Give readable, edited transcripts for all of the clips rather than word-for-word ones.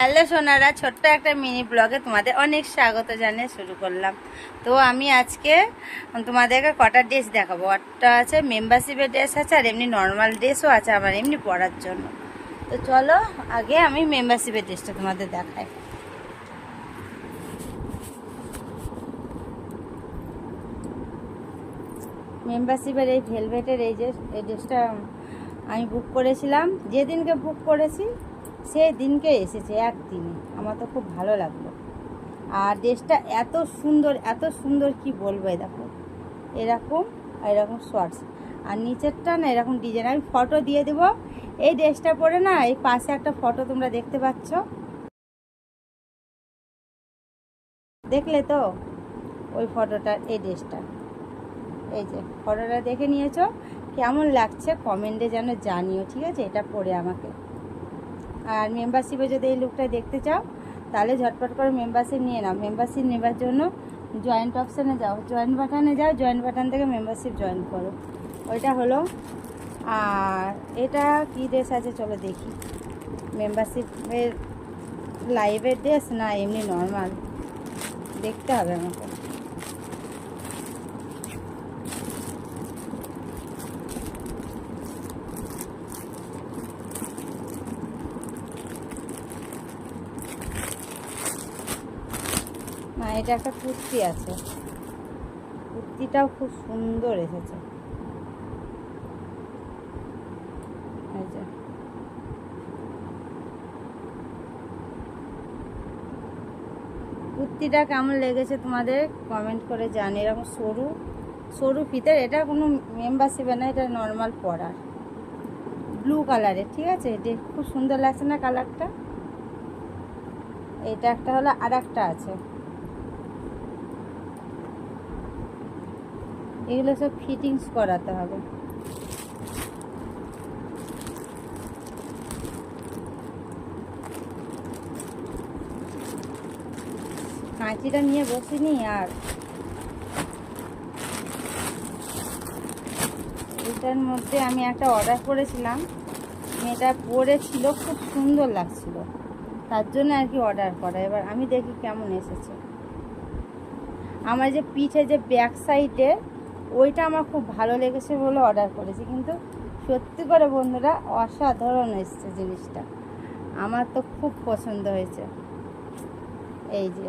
Hello Sonara, ছোট্ট একটা mini ব্লগে তোমাদের অনেক স্বাগত জানিয়ে শুরু করলাম। তো আমি আজকে তোমাদেরকে কটা ড্রেস দেখাবো। একটা আছে মেম্বারশিপের ড্রেস আছে, আর এমনি নর্মাল ড্রেসও আছে আমার এমনি পরার জন্য। তো চলো আগে আমি মেম্বারশিপের ড্রেসটা তোমাদের দেখাই। মেম্বারশিপের এই ভেলভেটের এই ড্রেসটা আমি বুক করেছিলাম। যেদিনকে বুক করেছি সেই দিনকে এসেছে একদিনে। আমার তো খুব ভালো লাগলো। আর ড্রেসটা এত সুন্দর কি বলবো। দেখো এরকম শর্টস, আর নিচেরটা না এরকম ডিজাইন। আমি ফটো দিয়ে দেবো এই ড্রেসটা পরে না। এই পাশে একটা ফটো তোমরা দেখতে পাচ্ছ, দেখলে তো ওই ফটোটা, এই ড্রেসটা, এই যে ফটোটা দেখে নিয়েছো। কেমন লাগছে কমেন্টে যেন জানিও, ঠিক আছে? এটা পরে আমাকে। আর মেম্বারশিপে যদি এই লুকটা দেখতে চাও তাহলে ঝটপট করে মেম্বারশিপ নিয়ে নাও। মেম্বারশিপ নেবার জন্য জয়েন্ট অপশানে যাও, জয়েন্ট বাটনে যাও, জয়েন্ট বাটন থেকে মেম্বারশিপ জয়েন করো। ওইটা হলো। আর এটা কি ড্রেস আছে চলো দেখি। মেম্বারশিপের লাইভের ড্রেস না এমনি নর্মাল, দেখতে হবে আমাকে। না, এটা একটা কুর্তি আছে, কুর্তিটাও খুব সুন্দর এসেছে। এই যে কুর্তিটা কেমন লেগেছে তোমাদের কমেন্ট করে জানি। এরকম সরু ফিতের, এটা কোনো মেম্বারশিপে না, এটা নর্মাল পরার, ব্লু কালারের, ঠিক আছে? এটা খুব সুন্দর লাগছে না কালারটা? এটা একটা হলো, আর একটা আছে। এগুলো সব ফিটিংস করাতে হবে। কাঁচিটা নিয়ে বসিনি। আর এটার মধ্যে আমি একটা অর্ডার করেছিলাম, মেয়েটা পরেছিল, খুব সুন্দর লাগছিল, তার জন্য আর কি অর্ডার করা। এবার আমি দেখি কেমন এসেছে। আমার যে পিঠে যে ব্যাক সাইডে ওইটা আমার খুব ভালো লেগেছে বলে অর্ডার করেছি, কিন্তু সত্যি করে বন্ধুরা অসাধারণ এসেছে জিনিসটা। আমার তো খুব পছন্দ হয়েছে। এই যে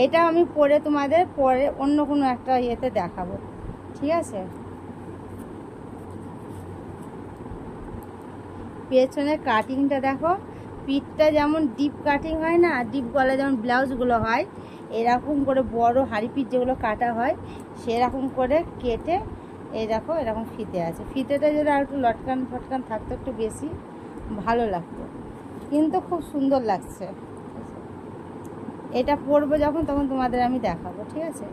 এটা আমি পরে তোমাদের পরে অন্য কোনো একটা ইয়েতে দেখাবো, ঠিক আছে? পেছনের কাটিংটা দেখো, পিঠটা যেমন ডিপ কাটিং হয় না, ডিপ গলা যেমন ব্লাউজগুলো হয়, এরকম করে বড় হাঁড়ি পিঠ যেগুলো কাটা হয় সেরকম করে কেটে এই দেখো এরকম ফিতে আছে। ফিতেটা যদি আর একটু লটকান ফটকান থাকতো একটু বেশি ভালো লাগতো, কিন্তু খুব সুন্দর লাগছে। এটা পরবো যখন তখন তোমাদের আমি দেখাবো, ঠিক আছে?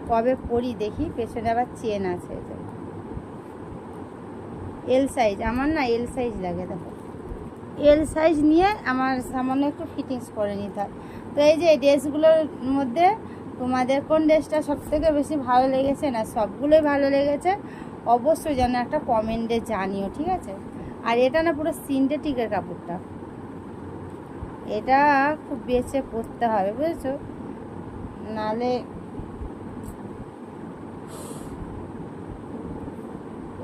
কবে পরি দেখি। পেছনে আবার চেন আছে। এল সাইজ আমার না, এল সাইজ লাগে। দেখো এল সাইজ নিয়ে আমার সামান্য একটু ফিটিংস করে নিতে হয়। তো এই যে এই ড্রেসগুলোর মধ্যে তোমাদের কোন ড্রেসটা সবথেকে বেশি ভালো লেগেছে, না সবগুলোই ভালো লেগেছে, অবশ্যই যেন একটা কমেন্টে জানিও, ঠিক আছে? আর এটা না পুরো সিনথেটিকের কাপড়টা, এটা খুব বেছে পরতে হবে, বুঝেছো? নালে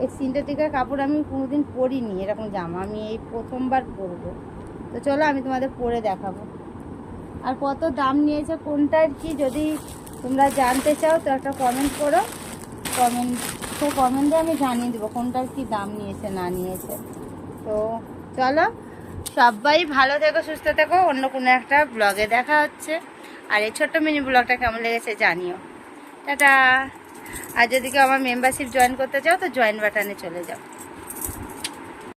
এই সিনথেটিকের কাপড় আমি কোনোদিন পরিনি, এরকম জামা আমি এই প্রথমবার পরবো। তো চলো আমি তোমাদের পরে দেখাবো। আর কত দাম নিয়েছে কোনটার কি যদি তোমরা জানতে চাও তো একটা কমেন্ট করো। কমেন্টে আমি জানিয়ে দেবো কোনটার কি দাম নিয়েছে না নিয়েছে। তো চলো সবাই ভালো থেকো, সুস্থ থেকো। অন্য কোনো একটা ব্লগে দেখা হচ্ছে। আর এই ছোট্ট মিনি ব্লগটা কেমন লেগেছে জানিও। টাটা। আর যদি কেউ আমার মেম্বারশিপ জয়েন করতে চাও তো জয়েন বাটনে চলে যাও।